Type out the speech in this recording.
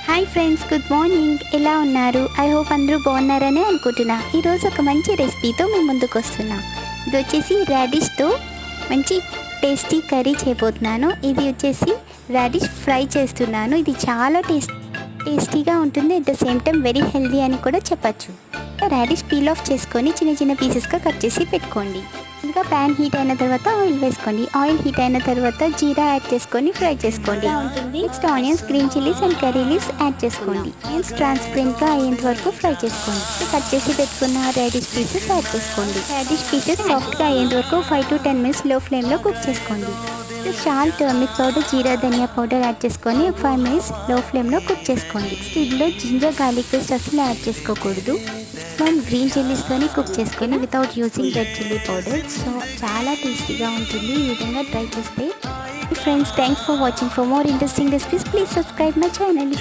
Hi friends, good morning. ఎలా ఉన్నారు? I hope అందరూ బాగున్నారని అనుకుంటున్నా. ఈరోజు ఒక మంచి రెసిపీతో మీ ముందుకు వస్తున్నా. ఇది వచ్చేసి రాడిష్తో మంచి టేస్టీ కర్రీ చేయబోతున్నాను. ఇది వచ్చేసి రాడిష్ ఫ్రై చేస్తున్నాను. ఇది చాలా టేస్టీగా ఉంటుంది. At the same time very healthy అని కూడా చెప్పచ్చు. రాడిష్ పీల్ ఆఫ్ చేసుకొని చిన్న చిన్న పీసెస్గా కట్ చేసి పెట్టుకోండి. ఇంకా ప్యాన్ హీట్ అయిన తర్వాత ఆయిల్ వేసుకోండి. ఆయిల్ హీట్ అయిన తర్వాత జీరా యాడ్ చేసుకొని ఫ్రై చేసుకోండి. Next onions, green chillies and curry leaves add చేసుకోండి. ఆనియన్స్ ట్రాన్స్పరెంట్గా అయ్యేంత వరకు ఫ్రై చేసుకోండి. కట్ చేసి పెట్టుకున్న రాడిష్ పీసెస్ యాడ్ చేసుకోండి. రాడిష్ పీసెస్ సాఫ్ట్గా అయ్యేంత వరకు 5 to 10 minutes లో ఫ్లేమ్లో కుక్ చేసుకోండి. సాల్ట్, టర్మరిక్ పౌడర్, జీరా ధనియా పౌడర్ యాడ్ చేసుకొని 5 minutes లో ఫ్లేమ్లో కుక్ చేసుకోండి. ఇందులో జింజర్ గార్లిక్ పేస్ట్ అసలు యాడ్ చేసుకోకూడదు. మనం గ్రీన్ చిల్లీస్తోని కుక్ చేసుకొని without using red chilli powder. So చాలా టేస్టీగా ఉంటుంది. ఈ విధంగా ట్రై చేస్తే. Friends, thanks for watching. For more interesting recipes please subscribe my channel.